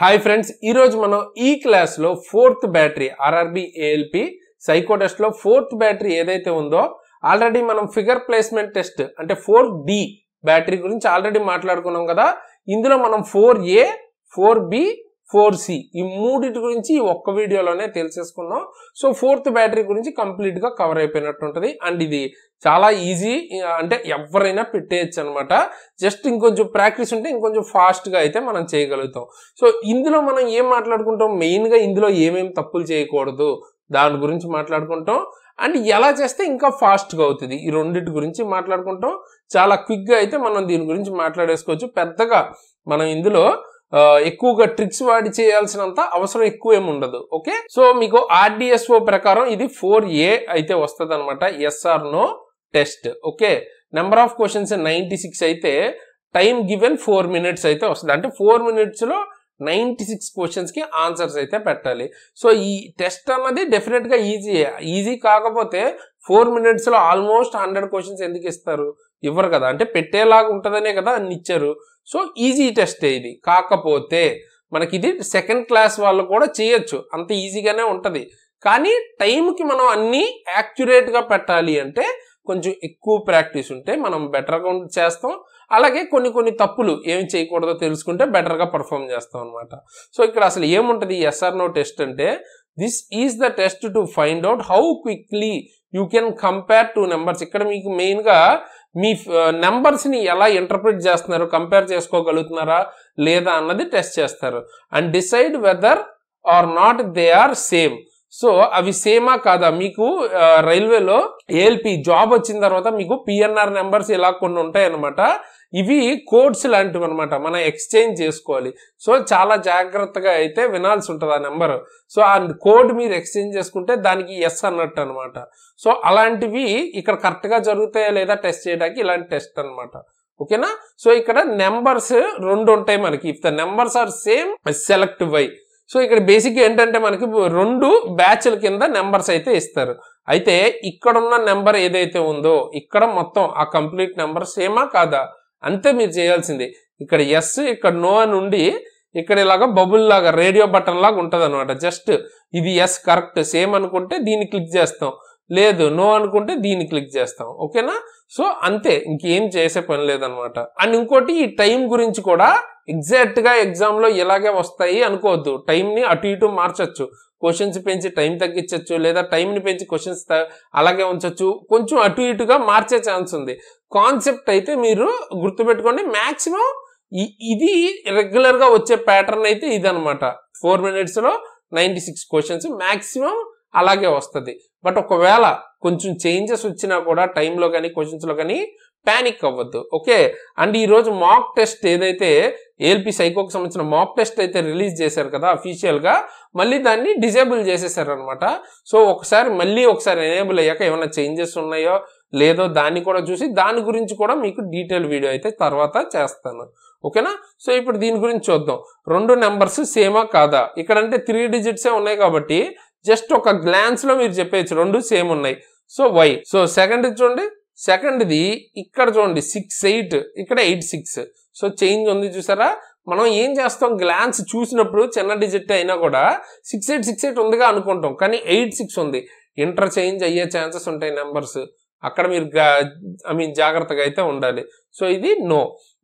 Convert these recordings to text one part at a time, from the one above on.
Hi friends, ఈరోజు మనం ఈ క్లాస్లో fourth battery RRB ALP psycho టెస్ట్లో ఫోర్త్ బ్యాటరీ ఏదైతే ఉందో ఆల్రెడీ మనం ఫిగర్ ప్లేస్మెంట్ టెస్ట్ అంటే 4D బ్యాటరీ గురించి ఆల్రెడీ మాట్లాడుకున్నాం కదా. ఇందులో మనం 4A 4B 4C ఈ మూడిటి గురించి ఒక్క వీడియోలోనే తెలిసేసుకున్నాం. సో ఫోర్త్ బ్యాటరీ గురించి కంప్లీట్ గా కవర్ అయిపోయినట్టు ఉంటుంది. అండ్ ఇది చాలా ఈజీ, అంటే ఎవరైనా పెట్టేయచ్చు అనమాట. జస్ట్ ఇంకొంచెం ప్రాక్టీస్ ఉంటే ఇంకొంచెం ఫాస్ట్ గా అయితే మనం చేయగలుగుతాం. సో ఇందులో మనం ఏం మాట్లాడుకుంటాం, మెయిన్ గా ఇందులో ఏమేమి తప్పులు చేయకూడదు దాని గురించి మాట్లాడుకుంటాం. అండ్ ఎలా చేస్తే ఇంకా ఫాస్ట్ గా అవుతుంది ఈ రెండింటి గురించి మాట్లాడుకుంటాం. చాలా క్విక్ గా అయితే మనం దీని గురించి మాట్లాడేసుకోవచ్చు. పెద్దగా మనం ఇందులో ఎక్కువగా ట్రిక్స్ వాడి చేయాల్సినంత అవసరం ఎక్కువ ఏమి ఉండదు. ఓకే, సో మీకు RDSO ప్రకారం ఇది 4A అయితే వస్తుంది అనమాట, yes or no test. Okay, number of questions 96 అయితే టైం గివెన్ 4 minutes అయితే వస్తుంది. అంటే 4 minutes లో 96 క్వశ్చన్స్ కి ఆన్సర్స్ అయితే పెట్టాలి. సో ఈ టెస్ట్ అన్నది డెఫినెట్ గా ఈజీ కాకపోతే 4 minutes లో ఆల్మోస్ట్ 100 క్వశ్చన్స్ ఎందుకు ఇస్తారు, ఇవ్వరు కదా. అంటే పెట్టేలాగా ఉంటుందనే కదా అన్ని ఇచ్చారు. సో ఈజీ టెస్ట్ ఇది. కాకపోతే మనకి ఇది సెకండ్ క్లాస్ వాళ్ళు కూడా చేయొచ్చు, అంత ఈజీగానే ఉంటది. కానీ టైంకి మనం అన్ని యాక్యురేట్ గా పెట్టాలి అంటే కొంచెం ఎక్కువ ప్రాక్టీస్ ఉంటే మనం బెటర్గా చేస్తాం. అలాగే కొన్ని తప్పులు ఏమి చేయకూడదో తెలుసుకుంటే బెటర్గా పర్ఫామ్ చేస్తాం అనమాట. సో ఇక్కడ అసలు ఏముంటది ఎస్ఆర్ నో టెస్ట్ అంటే, this is the test to find out how quickly you can compare to numbers. ఇక్కడ మీకు మెయిన్ గా మీ నెంబర్స్ ని ఎలా ఇంటర్ప్రిట్ చేస్తున్నారు, కంపేర్ చేసుకోగలుగుతున్నారా లేదా అన్నది టెస్ట్ చేస్తారు. And decide whether or not they are same. So అవి సేమా కాదా. మీకు రైల్వేలో ఏఎల్పి జాబ్ వచ్చిన తర్వాత మీకు పిఎన్ఆర్ నెంబర్స్ ఇలా కొన్ని ఉంటాయి అనమాట. ఇవి కోడ్స్ లాంటివి అనమాట, మనం ఎక్స్చేంజ్ చేసుకోవాలి. సో చాలా జాగ్రత్తగా అయితే వినాల్సి ఉంటుంది ఆ నెంబర్. సో ఆ కోడ్ మీరు ఎక్స్చేంజ్ చేసుకుంటే దానికి ఎస్ అన్నట్టు అనమాట. సో అలాంటివి ఇక్కడ కరెక్ట్ గా జరుగుతాయా లేదా టెస్ట్ చేయడానికి ఇలాంటి టెస్ట్ అనమాట. ఓకేనా. సో ఇక్కడ నెంబర్స్ రెండు ఉంటాయి మనకి. If the numbers are same select Y. So ఇక్కడ బేసిక్ ఏంటంటే మనకి 2 బ్యాచ్ల కింద నెంబర్స్ అయితే ఇస్తారు. అయితే ఇక్కడ ఉన్న నెంబర్ ఏదైతే ఉందో ఇక్కడ మొత్తం ఆ కంప్లీట్ నెంబర్ సేమా కాదా అంతే మీరు చేయాల్సింది. ఇక్కడ ఎస్ ఇక్కడ నో అని ఉండి ఇక్కడ ఇలాగా బబుల్ లాగా రేడియో బటన్ లాగా ఉంటది అనమాట. జస్ట్ ఇది ఎస్ కరెక్ట్ సేమ్ అనుకుంటే దీన్ని క్లిక్ చేస్తాం, లేదు నో అనుకుంటే దీన్ని క్లిక్ చేస్తాం. ఓకేనా. సో అంతే, ఇంకేం చేసే పని లేదనమాట. అండ్ ఇంకోటి ఈ టైం గురించి కూడా ఎగ్జాక్ట్ గా ఎగ్జామ్ లో ఇలాగే వస్తాయి అనుకోవద్దు. టైం ని అటు ఇటు మార్చొచ్చు, క్వశ్చన్స్ పెంచి టైం తగ్గించవచ్చు, లేదా టైం ని పెంచి క్వశ్చన్స్ అలాగే ఉంచొచ్చు, కొంచెం అటు ఇటుగా మార్చే ఛాన్స్ ఉంది. కాన్సెప్ట్ అయితే మీరు గుర్తుపెట్టుకోండి. మాక్సిమం ఇది రెగ్యులర్ గా వచ్చే ప్యాటర్న్ అయితే ఇదనమాట. 4 minutes లో 96 క్వశ్చన్స్ మాక్సిమం అలాగే వస్తుంది. బట్ ఒకవేళ కొంచెం చేంజెస్ వచ్చినా కూడా టైంలో కానీ క్వశ్చన్స్ లో కానీ ప్యానిక్ అవ్వద్దు. ఓకే. అండ్ ఈ రోజు మాక్ టెస్ట్ ఏదైతే ఏఎల్పి సైకోకి సంబంధించిన మాక్ టెస్ట్ అయితే రిలీజ్ చేశారు కదా అఫీషియల్ గా, మళ్ళీ దాన్ని డిజేబుల్ చేసేసారు అనమాట. సో మళ్ళీ ఒకసారి ఎనేబుల్ అయ్యాక ఏమైనా చేంజెస్ ఉన్నాయో లేదో దాన్ని కూడా చూసి దాని గురించి కూడా మీకు డీటెయిల్ వీడియో అయితే తర్వాత చేస్తాను. ఓకేనా. సో ఇప్పుడు దీని గురించి చూద్దాం. 2 నెంబర్స్ సేమా కాదా. ఇక్కడ అంటే 3 digits ఉన్నాయి కాబట్టి జస్ట్ ఒక గ్లాన్స్ లో మీరు చెప్పేయచ్చు 2 సేమ్ ఉన్నాయి. So Y. సో సెకండ్ చూడండి, సెకండ్ది ఇక్కడ చూడండి 6-8, ఇక్కడ 8-6. సో చేంజ్ ఉంది చూసారా. మనం ఏం చేస్తాం, గ్లాన్స్ చూసినప్పుడు చిన్న డిజిట్ అయినా కూడా 6-8 ఉందిగా అనుకుంటాం, కానీ 8-6 ఉంది. ఇంటర్చేంజ్ అయ్యే ఛాన్సెస్ ఉంటాయి నెంబర్స్. అక్కడ మీరు జాగ్రత్తగా అయితే ఉండాలి. సో ఇది నో.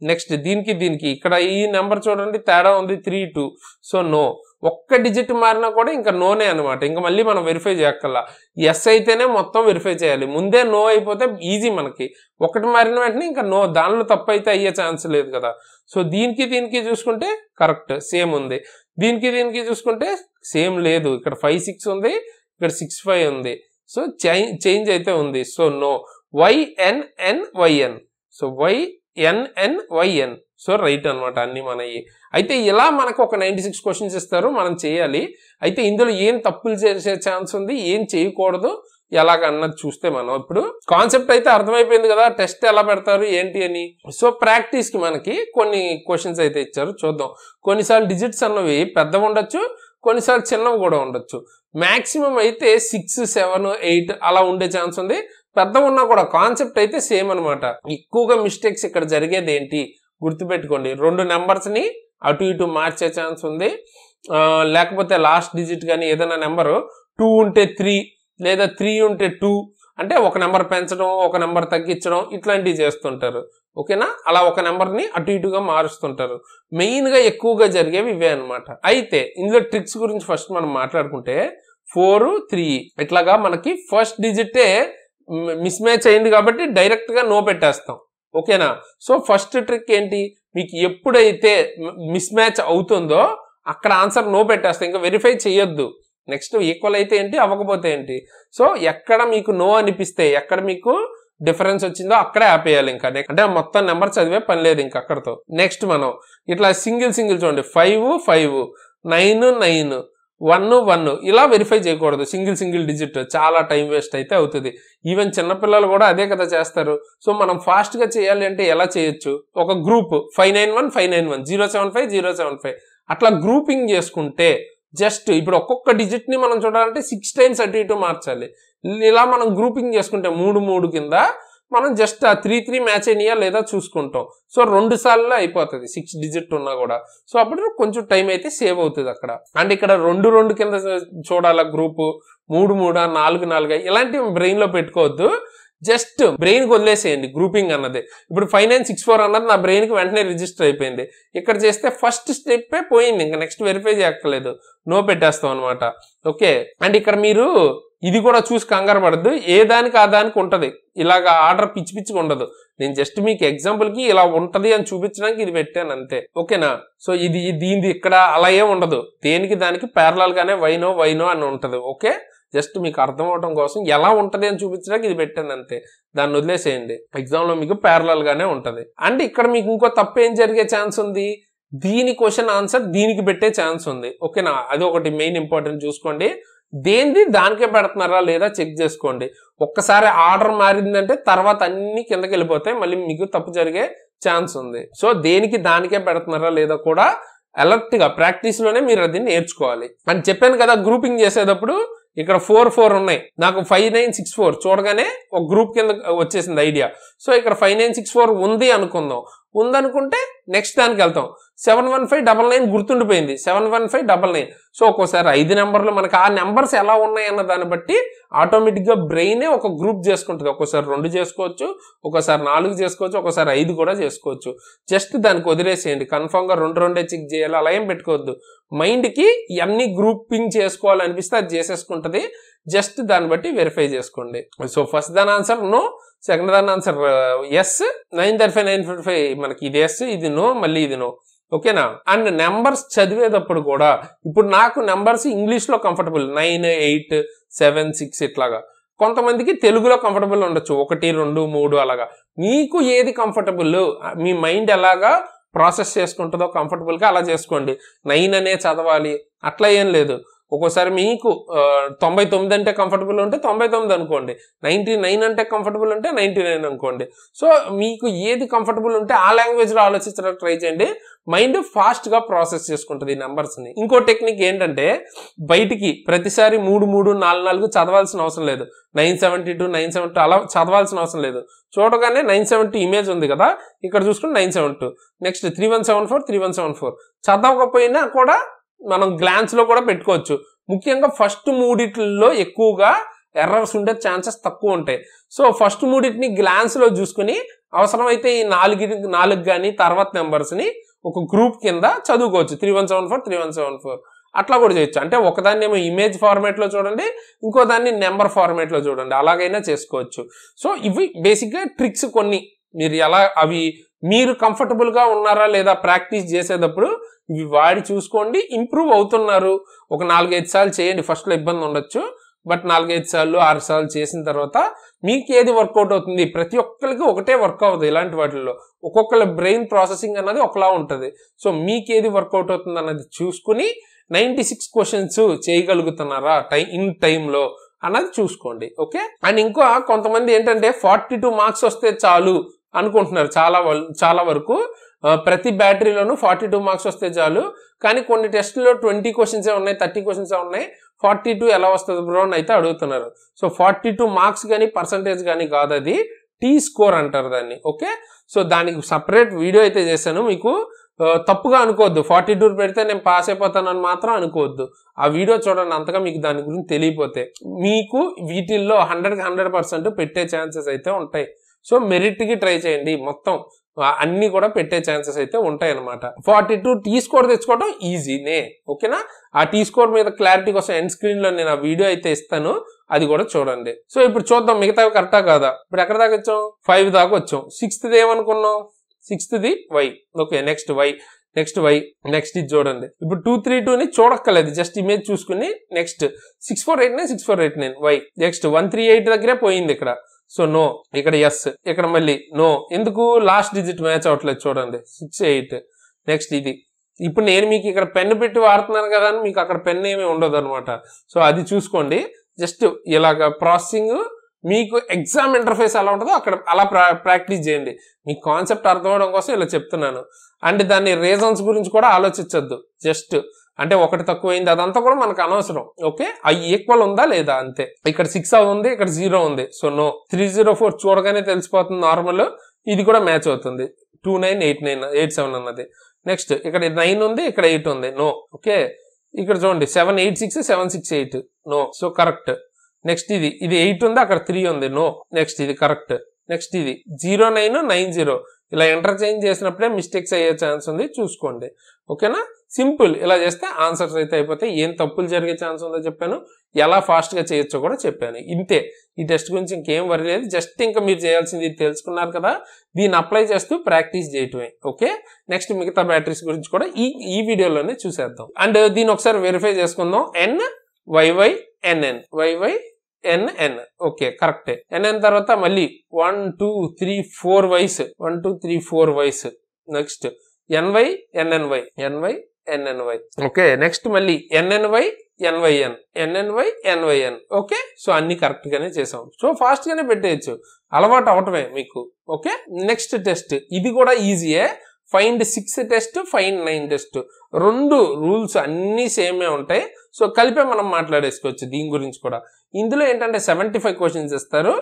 నెక్స్ట్ దీనికి ఇక్కడ ఈ నెంబర్ చూడండి తేడా ఉంది 3-2. So no. ఒక్క డిజిట్ మారినా కూడా ఇంకా నోనే అనమాట. ఇంకా మళ్ళీ మనం వెరిఫై చేయక్కల్లా. ఎస్ అయితేనే మొత్తం వెరిఫై చేయాలి. ముందే నో అయిపోతే ఈజీ మనకి. ఒకటి మారిన వెంటనే ఇంకా నో, దానిలో తప్పు అయితే అయ్యే ఛాన్స్ లేదు కదా. సో దీనికి చూసుకుంటే కరెక్ట్ సేమ్ ఉంది. దీనికి చూసుకుంటే సేమ్ లేదు. ఇక్కడ 5-6 ఉంది, ఇక్కడ 6-5 ఉంది. సో చేంజ్ అయితే ఉంది. So no. YNNYN. So YNNYN. So right అనమాట అన్ని మనవి. అయితే ఇలా మనకు ఒక 96 క్వశ్చన్స్ ఇస్తారు, మనం చేయాలి. అయితే ఇందులో ఏం తప్పులు చేసే ఛాన్స్ ఉంది, ఏం చేయకూడదు, ఎలాగన్నది చూస్తే మనం ఇప్పుడు కాన్సెప్ట్ అయితే అర్థమైపోయింది కదా, టెస్ట్ ఎలా పెడతారు ఏంటి అని. సో ప్రాక్టీస్ కి మనకి కొన్ని క్వశ్చన్స్ అయితే ఇచ్చారు, చూద్దాం. కొన్నిసార్లు డిజిట్స్ అన్నవి పెద్దవి ఉండొచ్చు, కొన్నిసార్లు చిన్నవి కూడా ఉండొచ్చు. మాక్సిమం అయితే 6, 7, 8 అలా ఉండే ఛాన్స్ ఉంది. పెద్ద ఉన్నా కూడా కాన్సెప్ట్ అయితే సేమ్ అనమాట. ఎక్కువగా మిస్టేక్స్ ఇక్కడ జరిగేది ఏంటి గుర్తుపెట్టుకోండి, 2 నెంబర్స్ ని అటు ఇటు మార్చే ఛాన్స్ ఉంది. లేకపోతే లాస్ట్ డిజిట్ కానీ ఏదైనా నెంబరు 2 ఉంటే 3 లేదా 3 ఉంటే 2 అంటే ఒక నెంబర్ పెంచడం ఒక నెంబర్ తగ్గించడం ఇట్లాంటివి చేస్తుంటారు. ఓకేనా? అలా ఒక నెంబర్ని అటు ఇటుగా మారుస్తుంటారు. మెయిన్గా ఎక్కువగా జరిగేవి ఇవే అనమాట. అయితే ఇందులో ట్రిక్స్ గురించి ఫస్ట్ మనం మాట్లాడుకుంటే 4, 3 ఇట్లాగా మనకి ఫస్ట్ డిజిటే మిస్ మ్యాచ్ అయింది కాబట్టి డైరెక్ట్గా నో పెట్టేస్తాం. ఓకేనా? సో ఫస్ట్ ట్రిక్ ఏంటి, మీకు ఎప్పుడైతే మిస్ మ్యాచ్ అవుతుందో అక్కడ ఆన్సర్ నో పెట్టేస్తాం, ఇంకా వెరిఫై చేయొద్దు. నెక్స్ట్ ఈక్వల్ అయితే ఏంటి, అవ్వకపోతే ఏంటి. సో ఎక్కడ మీకు నో అనిపిస్తే, ఎక్కడ మీకు డిఫరెన్స్ వచ్చిందో అక్కడే ఆపేయాలి. ఇంకా అంటే మొత్తం నెంబర్ చదివే పని లేదు ఇంకా అక్కడతో. నెక్స్ట్ మనం ఇట్లా సింగిల్ చూడండి, 5, 5, 9, 9, 1, 1 ఇలా వెరిఫై చేయకూడదు. సింగిల్ డిజిట్ చాలా టైం వేస్ట్ అయితే అవుతుంది. ఈవెన్ చిన్నపిల్లలు కూడా అదే కదా చేస్తారు. సో మనం ఫాస్ట్ గా చేయాలి అంటే ఎలా చేయొచ్చు, ఒక గ్రూప్ 591 591 075 075 అట్లా గ్రూపింగ్ చేసుకుంటే జస్ట్ ఇప్పుడు ఒక్కొక్క డిజిట్ ని మనం చూడాలంటే 6 టైమ్స్ అటు ఇటు మార్చాలి. ఇలా మనం గ్రూపింగ్ చేసుకుంటే 3 కింద మనం జస్ట్ ఆ 3 మ్యాచ్ అయినాయా లేదా చూసుకుంటాం. సో 2 సార్లు అయిపోతుంది 6 డిజిట్ ఉన్నా కూడా. సో అప్పుడు కొంచెం టైం అయితే సేవ్ అవుతుంది అక్కడ. అండ్ ఇక్కడ 2 కింద చూడాలా గ్రూపు, 3 4 4 ఇలాంటివి బ్రెయిన్ లో పెట్టుకోవద్దు. జస్ట్ బ్రెయిన్ కి వదిలేసేయండి గ్రూపింగ్ అన్నది. ఇప్పుడు 5964 అన్నది నా బ్రెయిన్ కి వెంటనే రిజిస్టర్ అయిపోయింది. ఇక్కడ చేస్తే ఫస్ట్ స్టెప్ పోయింది, ఇంకా నెక్స్ట్ వెరిఫై చేయక్కర్లేదు, నో పెట్టేస్తాం అనమాట. ఓకే, అండ్ ఇక్కడ మీరు ఇది కూడా చూసి కంగారు పడద్దు, ఏ దానికి ఆ దానికి ఉంటది, ఇలాగా ఆర్డర్ పిచ్చిగా ఉండదు. నేను జస్ట్ మీకు ఎగ్జాంపుల్ కి ఇలా ఉంటది అని చూపించడానికి ఇది పెట్టాను అంతే. ఓకేనా? సో దీనిది ఇక్కడ అలా ఏం ఉండదు, దేనికి దానికి ప్యారలల్ గానే వైనో అని ఉంటది. ఓకే, జస్ట్ మీకు అర్థం అవడం కోసం ఎలా ఉంటది అని చూపించడానికి ఇది పెట్టాను అంతే, దాన్ని వదిలేసేయండి. ఎగ్జామ్ లో మీకు ప్యారలల్ గానే ఉంటది. అండ్ ఇక్కడ మీకు ఇంకో తప్పు ఏం జరిగే ఛాన్స్ ఉంది, దీని క్వశ్చన్ ఆన్సర్ దీనికి పెట్టే ఛాన్స్ ఉంది. ఓకేనా? అది ఒకటి మెయిన్ ఇంపార్టెంట్ చూసుకోండి. దేనిది దానికే పెడుతున్నారా లేదా చెక్ చేసుకోండి. ఒక్కసారి ఆర్డర్ మారిందంటే తర్వాత అన్ని కిందకి వెళ్ళిపోతాయి, మళ్ళీ మీకు తప్పు జరిగే ఛాన్స్ ఉంది. సో దేనికి దానికే పెడుతున్నారా లేదా కూడా అలర్ట్ గా ప్రాక్టీస్ లోనే మీరు అది నేర్చుకోవాలి. అని చెప్పాను కదా, గ్రూపింగ్ చేసేటప్పుడు ఇక్కడ 4 ఉన్నాయి, నాకు 5964 చూడగానే ఒక గ్రూప్ కింద వచ్చేసింది ఐడియా. సో ఇక్కడ 5964 ఉంది అనుకుందాం, ఉందనుకుంటే నెక్స్ట్ దానికి వెళ్తాం. 71599 గుర్తుండిపోయింది, 71599. సో ఒక్కోసారి 5 నెంబర్లు మనకి ఆ నెంబర్స్ ఎలా ఉన్నాయి అన్న దాన్ని బట్టి ఆటోమేటిక్ గా బ్రెయినే ఒక గ్రూప్ చేసుకుంటుంది. ఒక్కోసారి 2 చేసుకోవచ్చు, ఒక్కోసారి 4 చేసుకోవచ్చు, ఒక్కోసారి 5 కూడా చేసుకోవచ్చు. జస్ట్ దానికి వదిలేసేయండి, కన్ఫర్మ్ గా 2 చెక్ చేయాలి అలా ఏం పెట్టుకోవద్దు. మైండ్ కి అన్ని గ్రూపింగ్ చేసుకోవాలనిపిస్తే అది చేసేసుకుంటది. జస్ట్ దాన్ని బట్టి వెరిఫై చేసుకోండి. సో ఫస్ట్ దాని ఆన్సర్ నో, సెకండ్ దాని ఆన్సర్ ఎస్. 935 955 మనకి ఇది ఎస్, ఇది నో, మళ్ళీ ఇది నో. ఓకేనా? అండ్ నెంబర్స్ చదివేటప్పుడు కూడా ఇప్పుడు నాకు నెంబర్స్ ఇంగ్లీష్ లో కంఫర్టబుల్ 9 8 7 6 ఇట్లాగా, కొంతమందికి తెలుగులో కంఫర్టబుల్ ఉండొచ్చు 1 2 3 అలాగా. మీకు ఏది కంఫర్టబుల్, మీ మైండ్ ఎలాగా ప్రాసెస్ చేసుకుంటుందో కంఫర్టబుల్ గా అలా చేసుకోండి. 9 అనే చదవాలి అట్లా ఏం లేదు. ఒక్కోసారి మీకు 99 అంటే కంఫర్టబుల్ ఉంటే 99 అనుకోండి, 99 అంటే కంఫర్టబుల్ ఉంటే 99 అనుకోండి. సో మీకు ఏది కంఫర్టబుల్ ఉంటే ఆ లాంగ్వేజ్ లో ఆలోచించడానికి ట్రై చేయండి. మైండ్ ఫాస్ట్ గా ప్రాసెస్ చేసుకుంటుంది ఈ నెంబర్స్ ని. ఇంకో టెక్నిక్ ఏంటంటే, బయటికి ప్రతిసారి 3 3 4 4 చదవాల్సిన అవసరం లేదు. 972 972 అలా చదవాల్సిన అవసరం లేదు. చూడగానే 972 ఇమేజ్ ఉంది కదా, ఇక్కడ చూసుకుని 972, నెక్స్ట్ 3174 3174 చదవకపోయినా కూడా మనం గ్లాన్స్ లో కూడా పెట్టుకోవచ్చు. ముఖ్యంగా ఫస్ట్ 3 ఎక్కువగా ఎర్రర్స్ ఉండే ఛాన్సెస్ తక్కువ ఉంటాయి. సో ఫస్ట్ 3 గ్లాన్స్ లో చూసుకుని అవసరమైతే ఈ 4 కానీ తర్వాత నెంబర్స్ ని ఒక గ్రూప్ కింద చదువుకోవచ్చు. 3174 3174 అట్లా కూడా చేయొచ్చు. అంటే ఒకదాన్ని ఏమో ఇమేజ్ ఫార్మేట్ లో చూడండి, ఇంకో దాన్ని నెంబర్ ఫార్మేట్ లో చూడండి, అలాగైనా చేసుకోవచ్చు. సో ఇవి బేసిక్ గా ట్రిక్స్ కొన్ని. మీరు ఎలా అవి మీరు కంఫర్టబుల్ గా ఉన్నారా లేదా ప్రాక్టీస్ చేసేటప్పుడు ఇవి వాడి చూసుకోండి. ఇంప్రూవ్ అవుతున్నారు, ఒక 4-5 సార్లు చేయండి. ఫస్ట్ లో ఇబ్బంది ఉండొచ్చు, బట్ 4-5 సార్లు 6 సార్లు చేసిన తర్వాత మీకు ఏది వర్కౌట్ అవుతుంది. ప్రతి ఒక్కరికి ఒకటే వర్క్ అవుతుంది. ఇలాంటి వాటిల్లో ఒక్కొక్కరి బ్రెయిన్ ప్రాసెసింగ్ అన్నది ఒకలా ఉంటుంది. సో మీకు ఏది వర్కౌట్ అవుతుంది అన్నది చూసుకుని 96 క్వశ్చన్స్ చేయగలుగుతున్నారా ఇన్ టైంలో అన్నది చూసుకోండి. ఓకే, అండ్ ఇంకో కొంతమంది ఏంటంటే 42 మార్క్స్ వస్తే చాలు అనుకుంటున్నారు. చాలా వరకు ప్రతి బ్యాటరీలోనూ 42 మార్క్స్ వస్తే చాలు, కానీ కొన్ని టెస్టుల్లో 20 క్వశ్చన్స్ ఉన్నాయి, 30 క్వశ్చన్స్ ఉన్నాయి, 42 ఎలా వస్తుంది బ్రో అని అయితే అడుగుతున్నారు. సో 42 మార్క్స్ కానీ పర్సంటేజ్ కానీ కాదు, అది టీ స్కోర్ అంటారు దాన్ని. ఓకే, సో దానికి సపరేట్ వీడియో అయితే చేశాను. మీకు తప్పుగా అనుకోవద్దు. 42 పెడితే నేను పాస్ అయిపోతానని మాత్రం అనుకోవద్దు. ఆ వీడియో చూడండి, అంతగా మీకు దాని గురించి తెలియపోతే. మీకు వీటిల్లో 100% పెట్టే ఛాన్సెస్ అయితే ఉంటాయి. సో మెరిట్కి ట్రై చేయండి. మొత్తం అన్ని కూడా పెట్టే ఛాన్సెస్ అయితే ఉంటాయి అనమాట. 42 టీ స్కోర్ తెచ్చుకోవడం ఈజీనే. ఓకేనా? ఆ టీ స్కోర్ మీద క్లారిటీ కోసం ఎండ్ స్క్రీన్ లో నేను ఆ వీడియో అయితే ఇస్తాను, అది కూడా చూడండి. సో ఇప్పుడు చూద్దాం మిగతావి కరెక్టా కాదా. ఇప్పుడు ఎక్కడ దాకా వచ్చాం? 5 దాకా వచ్చాం. 6th ఏమనుకున్నాం? 6th Y. Okay, next Y. Next ఇది చూడండి. ఇప్పుడు 232ని చూడక్కర్లేదు, జస్ట్ ఇమేజ్ చూసుకుని నెక్స్ట్ 6489 వై. నెక్స్ట్ 138 దగ్గరే పోయింది ఇక్కడ. So no. ఇక్కడ ఎస్. ఇక్కడ మళ్ళీ నో. ఎందుకు? లాస్ట్ డిజిట్ మ్యాచ్ అవట్లేదు చూడండి. 68. నెక్స్ట్ ఇది. ఇప్పుడు నేను మీకు ఇక్కడ పెన్ పెట్టి వాడుతున్నాను కదా అని మీకు అక్కడ పెన్ ఏమీ ఉండదు అనమాట. సో అది చూసుకోండి. జస్ట్ ఇలాగ ప్రాసెసింగ్ మీకు ఎగ్జామ్ ఇంటర్ఫేస్ ఎలా ఉంటుందో అక్కడ అలా ప్రాక్టీస్ చేయండి. మీకు కాన్సెప్ట్ అర్థం అవడం కోసం ఇలా చెప్తున్నాను. అండ్ దాని రీజన్స్ గురించి కూడా ఆలోచించద్దు. జస్ట్ అంటే ఒకటి తక్కువైంది అదంతా కూడా మనకు అనవసరం. ఓకే, అవి ఈక్వల్ ఉందా లేదా అంతే. ఇక్కడ 6 ఉంది, ఇక్కడ 0 ఉంది. So no. 304 చూడగానే తెలిసిపోతుంది నార్మల్. ఇది కూడా మ్యాచ్ అవుతుంది. 298987 అన్నది. నెక్స్ట్ ఇక్కడ 9 ఉంది, ఇక్కడ 8 ఉంది. నో. ఓకే, ఇక్కడ చూడండి 786 768. నో. So correct. నెక్స్ట్ ఇది 8 ఉంది, అక్కడ 3 ఉంది. నో. నెక్స్ట్ ఇది కరెక్ట్. నెక్స్ట్ ఇది 0990. ఇలా ఇంటర్చేంజ్ చేసినప్పుడే మిస్టేక్స్ అయ్యే ఛాన్స్ ఉంది, చూసుకోండి. ఓకేనా? సింపుల్. ఇలా చేస్తే ఆన్సర్స్ అయితే అయిపోతాయి. ఏం తప్పులు జరిగే ఛాన్స్ ఉందో చెప్పాను, ఎలా ఫాస్ట్ గా చేయొచ్చో కూడా చెప్పాను. ఇంతే. ఈ టెస్ట్ గురించి ఇంకేం వరి లేదు. జస్ట్ ఇంకా మీరు చేయాల్సింది తెలుసుకున్నారు కదా, దీన్ని అప్లై చేస్తూ ప్రాక్టీస్ చేయటమే. ఓకే, నెక్స్ట్ మిగతా బ్యాటరీస్ గురించి కూడా ఈ వీడియోలోనే చూసేద్దాం. అండ్ దీన్ని ఒకసారి వెరిఫై చేసుకుందాం. YYNN. ఓకే, కరెక్టే. NN తర్వాత మళ్ళీ 1 2 3 4 wise. 1 2 3 4 wise. Next NYNNY. Okay, next మళ్ళీ NNY. ఓకే, సో అన్ని కరెక్ట్ గానే చేసాం. సో ఫాస్ట్ గానే పెట్టేయచ్చు, అలవాటు అవటమే మీకు. Okay, next test. ఇది కూడా ఈజీయే. Find 6 test, find 9 test. 2 rules అన్ని సేమే ఉంటాయి. సో కలిపే మనం మాట్లాడేసుకోవచ్చు దీని గురించి కూడా. ఇందులో ఏంటంటే 75 క్వశ్చన్స్ ఇస్తారు,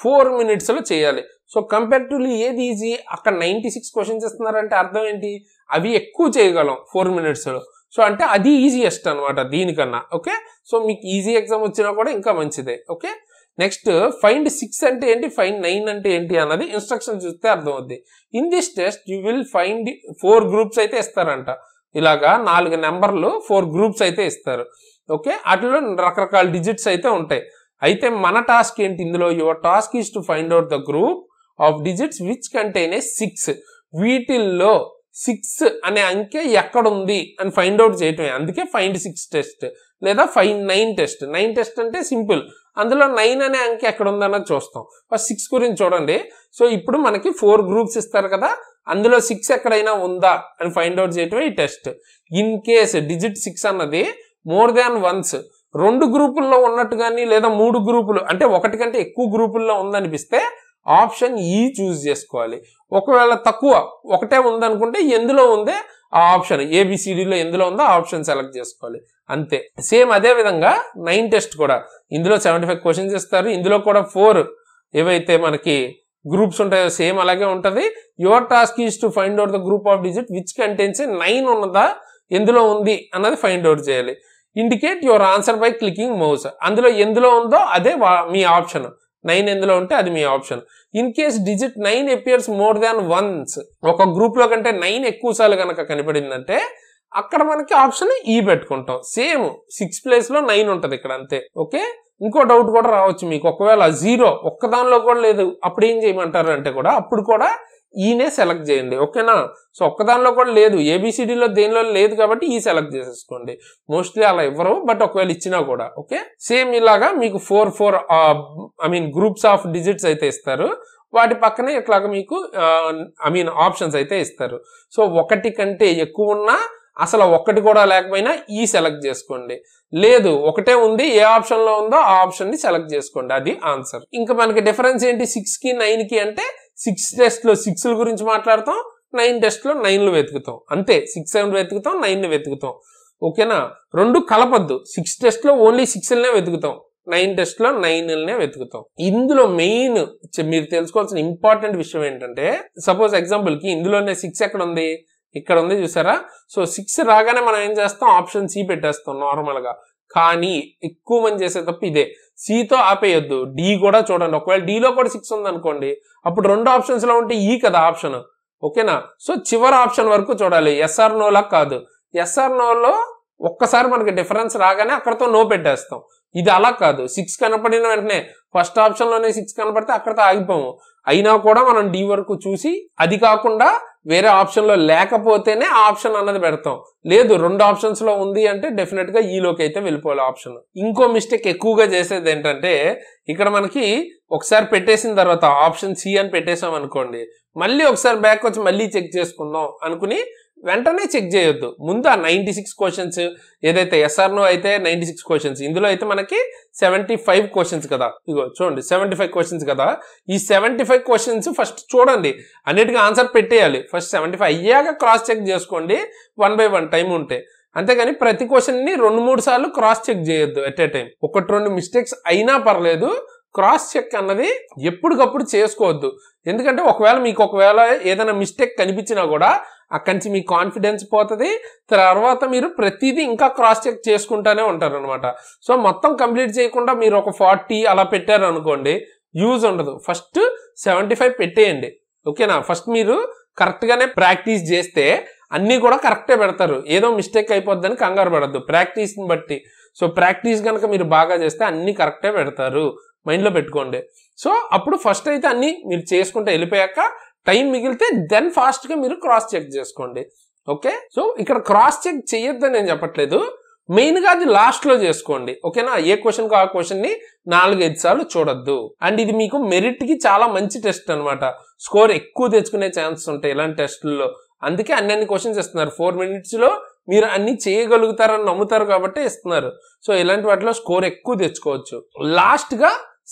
4 minutes లో చేయాలి. సో కంపారిటివ్లీ ఏది ఈజీ? అక్కడ 96 క్వశ్చన్స్ ఇస్తున్నారంటే అర్థం ఏంటి? అవి ఎక్కువ చేయగలం 4 minutes లో. సో అంటే అది ఈజీయెస్ట్ అనమాట దీనికన్నా. ఓకే, సో మీకు ఈజీ ఎగ్జామ్ వచ్చినా కూడా ఇంకా మంచిదే. ఓకే, నెక్స్ట్ ఫైండ్ 6 అంటే ఏంటి, ఫైండ్ 9 అంటే ఏంటి అన్నది ఇన్స్ట్రక్షన్ చూస్తే అర్థం అవుద్ది. In this test you will find 4 groups అయితే ఇస్తారంట. ఇలాగా 4 నెంబర్లు 4 groups అయితే ఇస్తారు. ఓకే, అట్లా రకరకాల డిజిట్స్ అయితే ఉంటాయి. అయితే మన టాస్క్ ఏంటి ఇందులో? Your task is to find out the group of digits which contain 6. వీటిల్లో 6 అనే అంకె ఎక్కడుంది అని ఫైండ్ అవుట్ చేయటమే. అందుకే ఫైండ్ 6 టెస్ట్ లేదా ఫైండ్ 9 టెస్ట్. 9 టెస్ట్ అంటే సింపుల్, అందులో 9 అనే అంకె ఎక్కడ ఉందన్నది చూస్తాం. ఫస్ట్ 6 గురించి చూడండి. సో ఇప్పుడు మనకి 4 groups ఇస్తారు కదా, అందులో 6 ఎక్కడైనా ఉందా అని ఫైండ్ అవుట్ చేయటమే ఈ టెస్ట్. ఇన్ కేస్ డిజిట్ 6 అన్నది మోర్ దాన్ వన్స్ 2 గ్రూపుల్లో ఉన్నట్టు కానీ లేదా 3 గ్రూపులు అంటే 1 కంటే ఎక్కువ గ్రూపుల్లో ఉందనిపిస్తే ఆప్షన్ ఈ చూస్ చేసుకోవాలి. ఒకవేళ తక్కువ 1 ఉందనుకుంటే ఎందులో ఉందే ఆ ఆప్షన్, ABCDలో ఎందులో ఉందో ఆ ఆప్షన్ సెలెక్ట్ చేసుకోవాలి. అంతే. సేమ్ అదే విధంగా 9 టెస్ట్ కూడా. ఇందులో 75 క్వశ్చన్స్ ఇస్తారు. ఇందులో కూడా 4 ఏవైతే మనకి గ్రూప్స్ ఉంటాయో సేమ్ అలాగే ఉంటది. Your task is to find out the group of digit which contains 9 ఉన్నదా ఎందులో ఉంది అన్నది ఫైండ్ అవుట్ చేయాలి. Indicate your answer by clicking mouse. అందులో ఎందులో ఉందో అదే మీ ఆప్షన్. 9 ఎందులో ఉంటే అది మీ option. In case digit 9 appears more than once, ఒక గ్రూప్ లో కంటే 9 ఎక్కువ సార్లు కనుక కనపడిందంటే అక్కడ మనకి ఆప్షన్ ఈ పెట్టుకుంటాం. సేమ్ 6 ప్లేస్ లో 9 ఉంటది ఇక్కడ, అంతే. ఓకే, ఇంకో డౌట్ కూడా రావచ్చు మీకు. ఒకవేళ 0 ఒక్కదానిలో కూడా లేదు, అప్పుడు ఏం చేయమంటారు అంటే కూడా అప్పుడు కూడా ఈనే సెలెక్ట్ చేయండి. ఓకేనా? సో ఒక్కదానిలో కూడా లేదు, ABCDలో దేనిలో లేదు కాబట్టి ఈ సెలెక్ట్ చేసేసుకోండి. మోస్ట్లీ అలా ఇవ్వరు, బట్ ఒకవేళ ఇచ్చినా కూడా ఓకే. సేమ్ ఇలాగా మీకు 4 గ్రూప్స్ ఆఫ్ డిజిట్స్ అయితే ఇస్తారు. వాటి పక్కనే ఇట్లాగా మీకు ఆప్షన్స్ అయితే ఇస్తారు. సో 1 కంటే ఎక్కువ ఉన్నా అసలు 1 కూడా లేకపోయినా ఈ సెలెక్ట్ చేసుకోండి. లేదు 1 ఉంది, ఏ ఆప్షన్ లో ఉందో ఆ ఆప్షన్ ని సెలెక్ట్ చేసుకోండి, అది ఆన్సర్. ఇంకా మనకి డిఫరెన్స్ ఏంటి 6 కి 9 కి అంటే 6 టెస్ట్ లో 6 గురించి మాట్లాడతాం, 9 టెస్ట్ లో 9 వెతుకుతాం. అంతే, 6 వెతుకుతాం, 9 వెతుకుతాం. ఓకేనా? 2 కలపద్దు. 6 టెస్ట్ లో ఓన్లీ 6 వెతుకుతాం, 9 టెస్ట్ లో 9 వెతుకుతాం. ఇందులో మెయిన్ మీరు తెలుసుకోవాల్సిన ఇంపార్టెంట్ విషయం ఏంటంటే, సపోజ్ ఎగ్జాంపుల్ కి ఇందులోనే 6 ఎక్కడ ఉంది, ఇక్కడ ఉంది చూసారా. సో 6 రాగానే మనం ఏం చేస్తాం, ఆప్షన్ సి పెట్టేస్తాం నార్మల్ గా. కానీ ఎక్కువ మంది చేసే తప్పు ఇదే, సితో ఆపేయొద్దు, డి కూడా చూడండి. ఒకవేళ డిలో కూడా 6 ఉంది అనుకోండి, అప్పుడు 2 ఆప్షన్స్ లో ఉంటే ఈ కదా ఆప్షన్, ఓకేనా. సో చివరి ఆప్షన్ వరకు చూడాలి, ఎస్ఆర్ నో లా కాదు. ఎస్ఆర్ నోలో ఒక్కసారి మనకి డిఫరెన్స్ రాగానే అక్కడతో నో పెట్టేస్తాం. ఇది అలా కాదు, 6 కనపడిన వెంటనే ఫస్ట్ ఆప్షన్ లోనే 6 కనపడితే అక్కడతో ఆగిపోము. అయినా కూడా మనం డి వరకు చూసి, అది కాకుండా వేరే ఆప్షన్ లో లేకపోతేనే ఆ ఆప్షన్ అన్నది పెడతాం. లేదు 2 ఆప్షన్స్ లో ఉంది అంటే డెఫినెట్ గా ఈలోకి అయితే వెళ్ళిపోవాలి ఆప్షన్. ఇంకో మిస్టేక్ ఎక్కువగా చేసేది ఏంటంటే, ఇక్కడ మనకి ఒకసారి పెట్టేసిన తర్వాత ఆప్షన్ సి అని పెట్టేసాం అనుకోండి, మళ్ళీ ఒకసారి బ్యాక్ వచ్చి మళ్ళీ చెక్ చేసుకుందాం అనుకుని వెంటనే చెక్ చేయొద్దు. ముందు ఆ 96 క్వశ్చన్స్ ఏదైతే ఎస్ఆర్ నో అయితే 96 క్వశ్చన్స్, ఇందులో అయితే మనకి 75 క్వశ్చన్స్ కదా. ఇగో చూడండి 75 క్వశ్చన్స్ కదా. ఈ 75 క్వశ్చన్స్ ఫస్ట్ చూడండి, అన్నిటికీ ఆన్సర్ పెట్టేయాలి. ఫస్ట్ 75 అయ్యాక క్రాస్ చెక్ చేసుకోండి 1 by 1 టైం ఉంటే. అంతేగాని ప్రతి క్వశ్చన్ ని 2-3 సార్లు క్రాస్ చెక్ చేయొద్దు ఎట్ ఏ టైం. 1-2 మిస్టేక్స్ అయినా పర్లేదు, క్రాస్ చెక్ అన్నది ఎప్పటికప్పుడు చేసుకోవద్దు. ఎందుకంటే ఒకవేళ ఏదైనా మిస్టేక్ కనిపించినా కూడా అక్కడి నుంచి మీ కాన్ఫిడెన్స్ పోతుంది. తర్వాత మీరు ప్రతిదీ ఇంకా క్రాస్ చెక్ చేసుకుంటానే ఉంటారు అనమాట. సో మొత్తం కంప్లీట్ చేయకుండా మీరు ఒక 40 అలా పెట్టారు అనుకోండి, యూజ్ ఉండదు. ఫస్ట్ 75 పెట్టేయండి, ఓకేనా. ఫస్ట్ మీరు కరెక్ట్ గానే ప్రాక్టీస్ చేస్తే అన్ని కూడా కరెక్టే పెడతారు. ఏదో మిస్టేక్ అయిపోద్దని కంగారు పడద్దు, ప్రాక్టీస్ ని బట్టి. సో ప్రాక్టీస్ కనుక మీరు బాగా చేస్తే అన్ని కరెక్టే పెడతారు, మైండ్ లో పెట్టుకోండి. సో అప్పుడు ఫస్ట్ అయితే అన్ని మీరు చేసుకుంటే వెళ్ళిపోయాక టైం మిగిలితే దెన్ ఫాస్ట్ గా మీరు క్రాస్ చెక్ చేసుకోండి, ఓకే. సో ఇక్కడ క్రాస్ చెక్ చేయొద్దని నేను చెప్పట్లేదు, మెయిన్ గా అది లాస్ట్ లో చేసుకోండి, ఓకేనా. ఏ క్వశ్చన్ కు ఆ క్వశ్చన్ ని 4-5 సార్లు చూడొద్దు. అండ్ ఇది మీకు మెరిట్ కి చాలా మంచి టెస్ట్ అనమాట. స్కోర్ ఎక్కువ తెచ్చుకునే ఛాన్సెస్ ఉంటాయి ఇలాంటి టెస్టుల్లో. అందుకే అన్ని క్వశ్చన్స్ ఇస్తున్నారు. 4 minutes లో మీరు అన్ని చేయగలుగుతారని నమ్ముతారు కాబట్టి ఇస్తున్నారు. సో ఇలాంటి వాటిలో స్కోర్ ఎక్కువ తెచ్చుకోవచ్చు. లాస్ట్ గా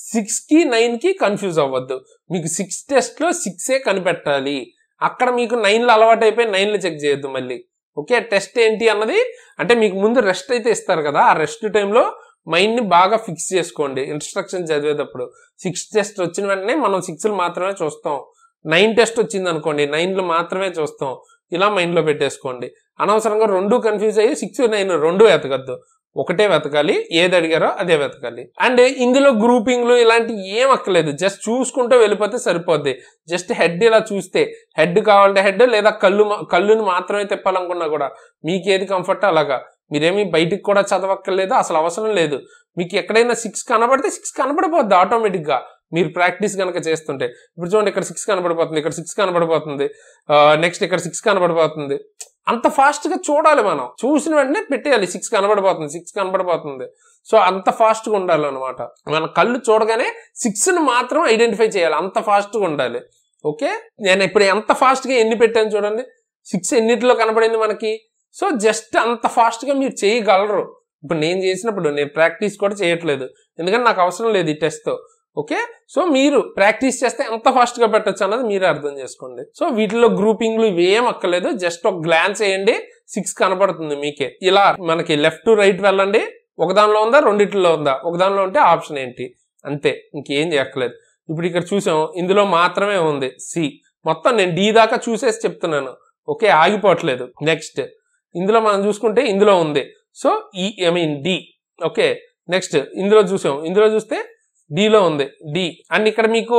6 కి 9 కి కన్ఫ్యూజ్ అవ్వద్దు. మీకు 6 టెస్ట్ లో 6 కనిపెట్టాలి. అక్కడ మీకు 9లో అలవాటు అయిపోయి 9లో చెక్ చేయొద్దు మళ్ళీ, ఓకే. టెస్ట్ ఏంటి అన్నది అంటే మీకు ముందు రెస్ట్ అయితే ఇస్తారు కదా, ఆ రెస్ట్ టైంలో మైండ్ ని బాగా ఫిక్స్ చేసుకోండి. ఇన్స్ట్రక్షన్ చదివేటప్పుడు 6 టెస్ట్ వచ్చిన వెంటనే మనం 6లు మాత్రమే చూస్తాం. 9 టెస్ట్ వచ్చింది అనుకోండి, 9లు మాత్రమే చూస్తాం. ఇలా మైండ్ లో పెట్టేసుకోండి. అనవసరంగా 2 కన్ఫ్యూజ్ అయ్యి 6, 9 2 వెతకద్దు, ఒకటే వెతకాలి. ఏది అడిగారో అదే వెతకాలి. అండ్ ఇందులో గ్రూపింగ్లు ఇలాంటి ఏం అక్కలేదు, జస్ట్ చూసుకుంటూ వెళ్ళిపోతే సరిపోద్ది. జస్ట్ హెడ్ ఇలా చూస్తే, హెడ్ కావాలంటే హెడ్, లేదా కళ్ళుని మాత్రమే తిప్పాలనుకున్నా కూడా మీకు ఏది కంఫర్ట్ అలాగా. మీరేమి బయటికి కూడా చదవక్కర్లేదు, అసలు అవసరం లేదు. మీకు ఎక్కడైనా 6 కనబడితే 6 కనబడిపోద్ది ఆటోమేటిక్ గా, మీరు ప్రాక్టీస్ కనుక చేస్తుంటే. ఇప్పుడు చూడండి, ఇక్కడ 6 కనబడిపోతుంది, ఇక్కడ 6 కనబడిపోతుంది, నెక్స్ట్ ఇక్కడ 6 కనబడిపోతుంది. అంత ఫాస్ట్ గా చూడాలి, మనం చూసిన వెంటనే పెట్టేయాలి. 6 కనబడిపోతుంది. సో అంత ఫాస్ట్ గా ఉండాలి అనమాట. మన కళ్ళు చూడగానే 6ని మాత్రం ఐడెంటిఫై చేయాలి, అంత ఫాస్ట్ గా ఉండాలి, ఓకే. నేను ఇప్పుడు ఎంత ఫాస్ట్ గా ఎన్ని పెట్టాను చూడండి, 6 ఎన్నిటిలో కనబడింది మనకి. సో జస్ట్ అంత ఫాస్ట్ గా మీరు చేయగలరు. ఇప్పుడు నేను చేసినప్పుడు నేను ప్రాక్టీస్ కూడా చేయట్లేదు, ఎందుకంటే నాకు అవసరం లేదు ఈ టెస్ట్ తో, ఓకే. సో మీరు ప్రాక్టీస్ చేస్తే ఎంత ఫాస్ట్ గా పెట్టచ్చు అన్నది మీరే అర్థం చేసుకోండి. సో వీటిలో గ్రూపింగ్లు ఇవేం అక్కర్లేదు, జస్ట్ ఒక గ్లాన్స్ వేయండి, 6 కనబడుతుంది మీకే. ఇలా మనకి లెఫ్ట్ టు రైట్ వెళ్ళండి, ఒక దానిలో ఉందా, రెండిట్లో ఉందా, ఒక దానిలో ఉంటే ఆప్షన్ ఏంటి, అంతే, ఇంకేం చేయక్కర్లేదు. ఇప్పుడు ఇక్కడ చూసాం, ఇందులో మాత్రమే ఉంది సి. మొత్తం నేను డి దాకా చూసేసి చెప్తున్నాను, ఓకే, ఆగిపోవట్లేదు. నెక్స్ట్ ఇందులో మనం చూసుకుంటే ఇందులో ఉంది, సో డి, ఓకే. నెక్స్ట్ ఇందులో చూసాం, ఇందులో చూస్తే డిలో ఉంది డి. అండ్ ఇక్కడ మీకు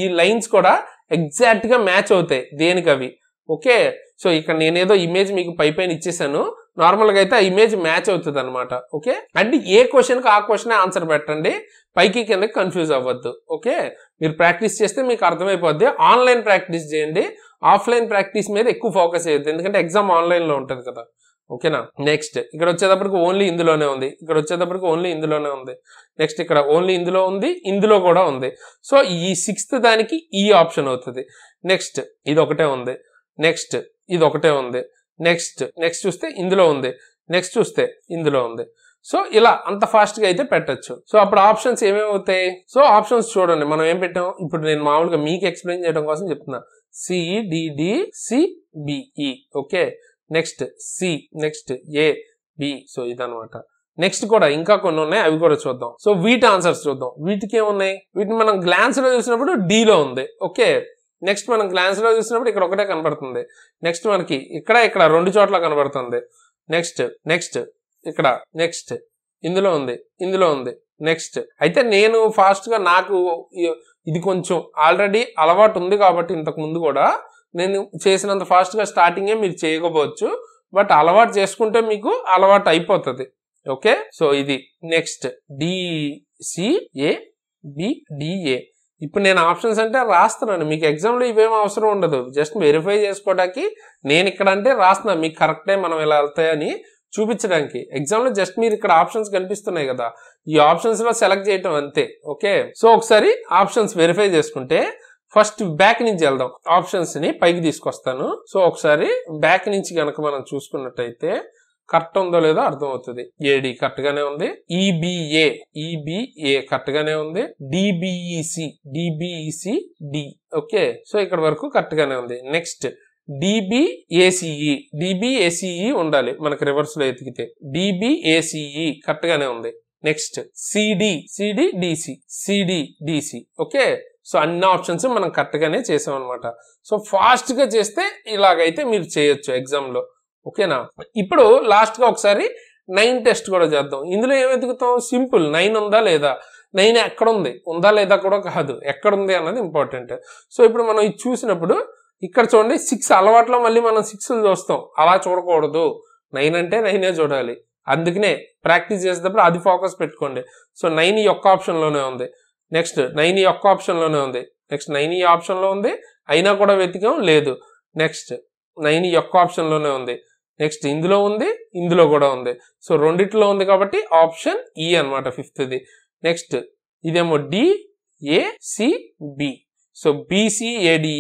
ఈ లైన్స్ కూడా ఎగ్జాక్ట్ గా మ్యాచ్ అవుతాయి దేనికి అవి, ఓకే. సో ఇక్కడ నేనేదో ఇమేజ్ మీకు పైన ఇచ్చేసాను, నార్మల్ గా అయితే ఆ ఇమేజ్ మ్యాచ్ అవుతుంది అనమాట, ఓకే. అంటే ఏ క్వశ్చన్ కి ఆ క్వశ్చన్ ఆన్సర్ పెట్టండి, పైకి కిందకి కన్ఫ్యూజ్ అవ్వద్దు, ఓకే. మీరు ప్రాక్టీస్ చేస్తే మీకు అర్థమైపోద్ది. ఆన్లైన్ ప్రాక్టీస్ చేయండి, ఆఫ్లైన్ ప్రాక్టీస్ మీద ఎక్కువ ఫోకస్ చేయొద్దు, ఎందుకంటే ఎగ్జామ్ ఆన్లైన్ లో ఉంటుంది కదా, ఓకేనా. నెక్స్ట్ ఇక్కడ వచ్చేటప్పటికి ఓన్లీ ఇందులోనే ఉంది, ఇక్కడ వచ్చేటప్పటికి ఓన్లీ ఇందులోనే ఉంది. నెక్స్ట్ ఇక్కడ ఓన్లీ ఇందులో ఉంది, ఇందులో కూడా ఉంది. సో ఈ 6th దానికి ఈ ఆప్షన్ అవుతుంది. నెక్స్ట్ ఇది ఒకటే ఉంది, నెక్స్ట్ ఇది ఒకటే ఉంది, నెక్స్ట్ చూస్తే ఇందులో ఉంది, నెక్స్ట్ చూస్తే ఇందులో ఉంది. సో ఇలా అంత ఫాస్ట్ గా అయితే పెట్టచ్చు. సో అప్పుడు ఆప్షన్స్ ఏమేమవుతాయి, సో ఆప్షన్స్ చూడండి మనం ఏం పెట్టాం. ఇప్పుడు నేను మామూలుగా మీకు ఎక్స్ప్లెయిన్ చేయడం కోసం చెప్తున్నా, CDDCBE, okay. Next C, next A, B. So ఇదనమాట. నెక్స్ట్ కూడా ఇంకా కొన్ని ఉన్నాయి, అవి కూడా చూద్దాం. సో వీటి ఆన్సర్స్ చూద్దాం. వీటికి ఏమున్నాయి, వీటిని మనం గ్లాన్స్ లో చూసినప్పుడు డిలో ఉంది, ఓకే. నెక్స్ట్ మనం గ్లాన్స్ లో చూసినప్పుడు ఇక్కడ ఒకటే కనబడుతుంది. నెక్స్ట్ మనకి ఇక్కడ 2 చోట్ల కనబడుతుంది. నెక్స్ట్ ఇక్కడ నెక్స్ట్ ఇందులో ఉంది నెక్స్ట్. అయితే నేను ఫాస్ట్ గా నాకు ఇది కొంచెం ఆల్రెడీ అలవాటు ఉంది కాబట్టి ఇంతకు ముందు కూడా నేను చేసినంత ఫాస్ట్ గా స్టార్టింగే మీరు చేయకపోవచ్చు, బట్ అలవాటు చేసుకుంటే మీకు అలవాటు అయిపోతుంది. ఓకే, సో ఇది నెక్స్ట్ DCA BDA. ఇప్పుడు నేను ఆప్షన్స్ అంటే రాస్తున్నాను, మీకు ఎగ్జామ్లో ఇవేం అవసరం ఉండదు, జస్ట్ వెరిఫై చేసుకోవడానికి నేను ఇక్కడ అంటే రాస్తున్నాను, మీకు కరెక్టే మనం ఇలా వెళ్తాయని చూపించడానికి. ఎగ్జామ్లో జస్ట్ మీరు ఇక్కడ ఆప్షన్స్ కనిపిస్తున్నాయి కదా, ఈ ఆప్షన్స్ లో సెలెక్ట్ చేయటం అంతే. ఓకే, సో ఒకసారి ఆప్షన్స్ వెరిఫై చేసుకుంటే ఫస్ట్ బ్యాక్ నుంచి వెళ్దాం. ఆప్షన్స్ ని పైకి తీసుకొస్తాను. సో ఒకసారి బ్యాక్ నుంచి గనక మనం చూసుకున్నట్టయితే కరెక్ట్ ఉందో లేదో అర్థమవుతుంది. AD కరెక్ట్ గానే ఉంది, EBA కరెక్ట్ గానే ఉంది, DBEC D. ఓకే, సో ఇక్కడ వరకు కరెక్ట్ గానే ఉంది. నెక్స్ట్ DBACE ఉండాలి మనకి రివర్స్ లో ఎతికితే. DBACE కరెక్ట్ గానే ఉంది. Next CDDC. ఓకే, సో అన్ని ఆప్షన్స్ మనం కరెక్ట్ గానే చేసాం అనమాట. సో ఫాస్ట్ గా చేస్తే ఇలాగైతే మీరు చేయొచ్చు ఎగ్జామ్ లో. ఓకేనా, ఇప్పుడు లాస్ట్ గా ఒకసారి 9 టెస్ట్ కూడా చేద్దాం. ఇందులో ఏం వెతుకుతాం, సింపుల్ 9 ఉందా లేదా, 9 ఎక్కడ ఉంది, ఉందా లేదా కూడా కాదు, ఎక్కడ ఉంది అన్నది ఇంపార్టెంట్. సో ఇప్పుడు మనం ఇది చూసినప్పుడు ఇక్కడ చూడండి 6 అలవాట్లో మళ్ళీ మనం 6 చూస్తాం, అలా చూడకూడదు. 9 అంటే 9 చూడాలి. అందుకనే ప్రాక్టీస్ చేసేటప్పుడు అది ఫోకస్ పెట్టుకోండి. సో 9 ఈ ఒక్క ఆప్షన్ లోనే ఉంది. నెక్స్ట్ 9 ఈ ఒక్క ఆప్షన్ లోనే ఉంది. నెక్స్ట్ 9 ఈ ఆప్షన్ లో ఉంది, అయినా కూడా వెతికాం లేదు. నెక్స్ట్ 9 ఈ ఒక్క ఆప్షన్ లోనే ఉంది. నెక్స్ట్ ఇందులో ఉంది, ఇందులో కూడా ఉంది. సో రెండిట్లో ఉంది కాబట్టి ఆప్షన్ E అనమాట, 5th. నెక్స్ట్ ఇదేమో DACB. So BCADE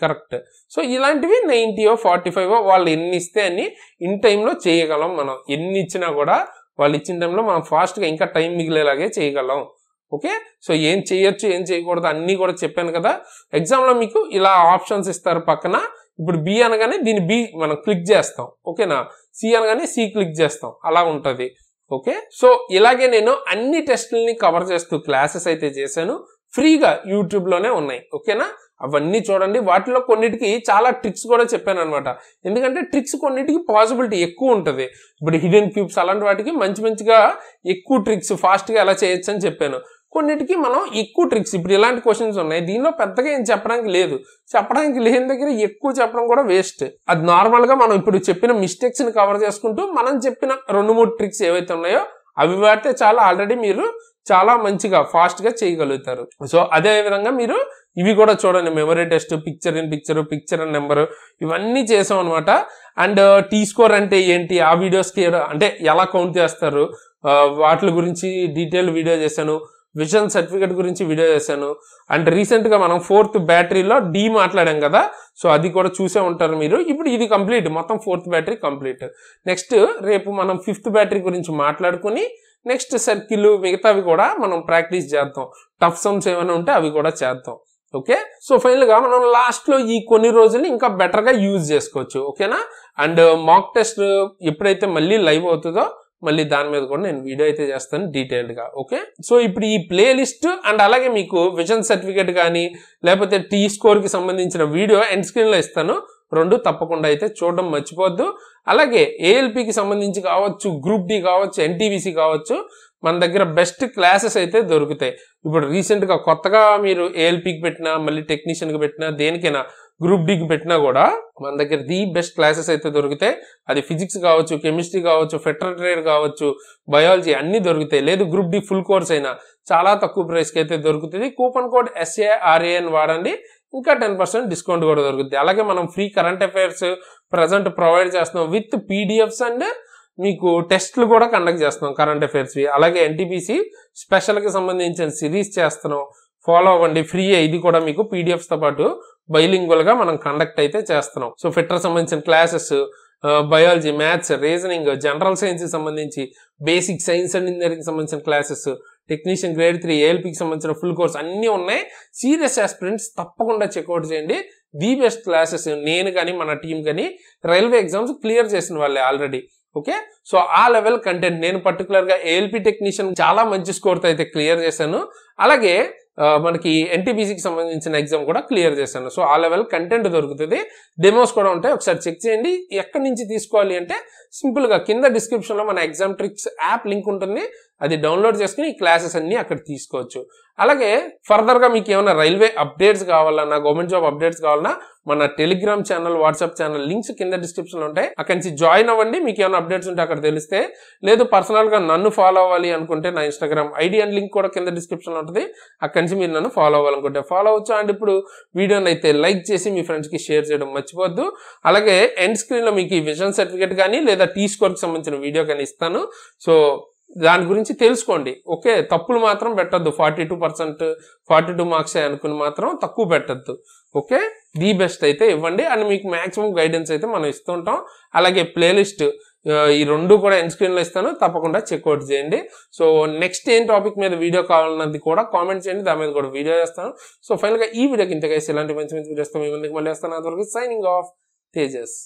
correct. So ఇలాంటివి 90 45 వాళ్ళు ఎన్ని ఇస్తే అన్ని ఇన్ టైంలో చేయగలం. మనం ఎన్ని ఇచ్చినా కూడా వాళ్ళు ఇచ్చిన టైంలో మనం ఫాస్ట్ గా ఇంకా టైం మిగిలేలాగే చేయగలం. ఓకే, సో ఏం చేయొచ్చు ఏం చేయకూడదు అన్ని కూడా చెప్పాను కదా. ఎగ్జామ్ లో మీకు ఇలా ఆప్షన్స్ ఇస్తారు పక్కన. ఇప్పుడు B అనగానే దీన్ని B మనం క్లిక్ చేస్తాం. ఓకేనా, C అనగానే C క్లిక్ చేస్తాం, అలా ఉంటది. ఓకే, సో ఇలాగే నేను అన్ని టెస్టులని కవర్ చేస్తూ క్లాసెస్ అయితే చేశాను, ఫ్రీగా యూట్యూబ్ లోనే ఉన్నాయి. ఓకేనా, అవన్నీ చూడండి. వాటిలో కొన్నిటికి చాలా ట్రిక్స్ కూడా చెప్పాను అనమాట. ఎందుకంటే ట్రిక్స్ కొన్నిటికి పాసిబిలిటీ ఎక్కువ ఉంటుంది. ఇప్పుడు హిడెన్ క్యూబ్స్ అలాంటి వాటికి మంచిగా ఎక్కువ ట్రిక్స్ ఫాస్ట్ గా ఎలా చేయొచ్చు అని చెప్పాను. కొన్నిటికి మనం ఎక్కువ ట్రిక్స్, ఇప్పుడు ఇలాంటి క్వశ్చన్స్ ఉన్నాయి, దీనిలో పెద్దగా ఏం చెప్పడానికి లేదు. చెప్పడానికి లేని దగ్గర ఎక్కువ చెప్పడం కూడా వేస్ట్. అది నార్మల్ గా మనం ఇప్పుడు చెప్పిన మిస్టేక్స్ ని కవర్ చేసుకుంటూ మనం చెప్పిన 2-3 ట్రిక్స్ ఏవైతే ఉన్నాయో అవి వాడితే చాలా ఆల్రెడీ మీరు చాలా మంచిగా ఫాస్ట్ గా చేయగలుగుతారు. సో అదే విధంగా మీరు ఇవి కూడా చూడండి, memory test, picture in number, ఇవన్నీ చేసాం అనమాట. అండ్ T స్కోర్ అంటే ఏంటి, ఆ వీడియోస్కి అంటే ఎలా కౌంట్ చేస్తారు వాటి గురించి డీటెయిల్ వీడియో చేశాను. విజన్ సర్టిఫికేట్ గురించి వీడియో చేశాను. అండ్ రీసెంట్ గా మనం 4th బ్యాటరీలో D మాట్లాడాం కదా, సో అది కూడా చూసే ఉంటారు మీరు. ఇప్పుడు ఇది కంప్లీట్, మొత్తం 4th బ్యాటరీ కంప్లీట్. నెక్స్ట్ రేపు మనం 5th బ్యాటరీ గురించి మాట్లాడుకుని నెక్స్ట్ సర్కిల్ మిగతావి కూడా మనం ప్రాక్టీస్ చేద్దాం. టఫ్ సమ్స్ ఏమైనా ఉంటే అవి కూడా చేద్దాం. ఓకే, సో ఫైనల్ గా మనం లాస్ట్ లో ఈ కొన్ని రోజుల్ని ఇంకా బెటర్ గా యూజ్ చేసుకోవచ్చు. ఓకేనా, అండ్ మాక్ టెస్ట్ ఎప్పుడైతే మళ్ళీ లైవ్ అవుతుందో మళ్ళీ దాని మీద కూడా నేను వీడియో అయితే చేస్తాను డీటెయిల్డ్ గా. ఓకే, సో ఇప్పుడు ఈ ప్లేలిస్ట్ అండ్ అలాగే మీకు విజన్ సర్టిఫికేట్ కానీ లేకపోతే T స్కోర్ కి సంబంధించిన వీడియో ఎండ్ స్క్రీన్ లో ఇస్తాను, 2 తప్పకుండా అయితే చూడడం మర్చిపోద్దు. అలాగే ALPకి సంబంధించి కావచ్చు, గ్రూప్ D కావచ్చు, NTPC కావచ్చు, మన దగ్గర బెస్ట్ క్లాసెస్ అయితే దొరుకుతాయి. ఇప్పుడు రీసెంట్ గా కొత్తగా మీరు ALPకి పెట్టినా, మళ్ళీ టెక్నీషియన్ కి పెట్టినా, దేనికైనా గ్రూప్ Dకి పెట్టినా కూడా మన దగ్గర ది బెస్ట్ క్లాసెస్ అయితే దొరుకుతాయి. అది ఫిజిక్స్ కావచ్చు, కెమిస్ట్రీ కావచ్చు, ఫెడరల్ ట్రేడ్ కావచ్చు, బయాలజీ అన్ని దొరుకుతాయి. లేదు గ్రూప్ D ఫుల్ కోర్స్ అయినా చాలా తక్కువ ప్రైస్ కి అయితే దొరుకుతుంది. కూపన్ కోడ్ SARAN వాడండి, ఇంకా 10% డిస్కౌంట్ కూడా దొరుకుతుంది. అలాగే మనం free current affairs present provide చేస్తున్నాం విత్ PDFs అండ్ మీకు టెస్ట్లు కూడా కండక్ట్ చేస్తున్నాం కరెంట్ అఫైర్స్. అలాగే NTPC స్పెషల్ కి సంబంధించిన సిరీస్ చేస్తున్నాం, ఫాలో అవ్వండి, ఫ్రీ. ఇది కూడా మీకు PDFs తో పాటు బైలింగ్వల్ గా మనం కండక్ట్ అయితే చేస్తున్నాం. సో ఫిట్టర్ సంబంధించిన classes, biology, maths, reasoning, general science కి సంబంధించి, బేసిక్ సైన్స్ అండ్ ఇంజనీరింగ్ సంబంధించిన క్లాసెస్, టెక్నీషియన్ గ్రేడ్ 3 ALPకి సంబంధించిన ఫుల్ కోర్స్ అన్ని ఉన్నాయి. సీరియస్ ఆస్పిరెంట్స్ తప్పకుండా చెక్అవుట్ చేయండి. The best classes. నేను కానీ మన టీం కానీ రైల్వే ఎగ్జామ్స్ క్లియర్ చేసిన వాళ్ళే ఆల్రెడీ. ఓకే, సో ఆ లెవెల్ కంటెంట్ నేను పర్టికులర్ గా ALP టెక్నీషియన్ చాలా మంచి స్కోర్ తో అయితే క్లియర్ చేశాను. అలాగే మనకి ఎన్టీపీసీకి సంబంధించిన ఎగ్జామ్ కూడా క్లియర్ చేశాను. సో ఆ లెవెల్ కంటెంట్ దొరుకుతుంది, డెమోస్ కూడా ఉంటాయి, ఒకసారి చెక్ చేయండి. ఎక్కడి నుంచి తీసుకోవాలి అంటే సింపుల్గా కింద డిస్క్రిప్షన్లో మన ఎగ్జామ్ ట్రిక్స్ యాప్ లింక్ ఉంటుంది, అది డౌన్లోడ్ చేసుకుని ఈ క్లాసెస్ అన్ని అక్కడ తీసుకోవచ్చు. అలాగే ఫర్దర్గా మీకు ఏమైనా రైల్వే అప్డేట్స్ కావాలన్నా, గవర్నమెంట్ జాబ్ అప్డేట్స్ కావాలన్నా మన Telegram channel, WhatsApp channel links కింద డిస్క్రిప్షన్లో ఉంటాయి, అక్కడి నుంచి జాయిన్ అవ్వండి. మీకు ఏమైనా అప్డేట్స్ ఉంటే అక్కడ తెలిస్తే. లేదు పర్సనల్గా నన్ను ఫాలో అవ్వాలి అనుకుంటే నా ఇన్స్టాగ్రామ్ ఐడి అండ్ లింక్ కూడా కింద డిస్క్రిప్షన్లో ఉంటుంది, అక్కడి నుంచి మీరు నన్ను ఫాలో అవ్వాలనుకుంటే ఫాలో అవ్వచ్చు. అండ్ ఇప్పుడు వీడియోని అయితే లైక్ చేసి మీ ఫ్రెండ్స్కి షేర్ చేయడం మర్చిపోద్దు. అలాగే ఎండ్ స్క్రీన్లో మీకు ఈ విజన్ సర్టిఫికేట్ కానీ లేదా టీ స్కోర్కి సంబంధించిన వీడియో కానీ ఇస్తాను. సో దాని గురించి తెలుసుకోండి. ఓకే, తప్పులు మాత్రం పెట్టద్దు. 42%, 42 మార్క్స్ అనుకుని మాత్రం తక్కువ పెట్టద్దు. ఓకే, ది బెస్ట్ అయితే ఇవ్వండి. అండ్ మీకు మాక్సిమం గైడెన్స్ అయితే మనం ఇస్తుంటాం. అలాగే ప్లేలిస్ట్ ఈ రెండు కూడా ఎండ్ స్క్రీన్లో ఇస్తాను, తప్పకుండా చెక్అవుట్ చేయండి. సో నెక్స్ట్ ఏం టాపిక్ మీద వీడియో కావాలన్నది కూడా కామెంట్ చేయండి, దాని మీద కూడా వీడియో చేస్తాను. సో ఫైనల్గా ఈ వీడియోకి ఇంతకైతే ఇలాంటి మంచి మంచి వీడియోస్ మీ ముందుకు మళ్ళీ వస్తాను. అంతవరకు సైనింగ్ ఆఫ్, తేజస్.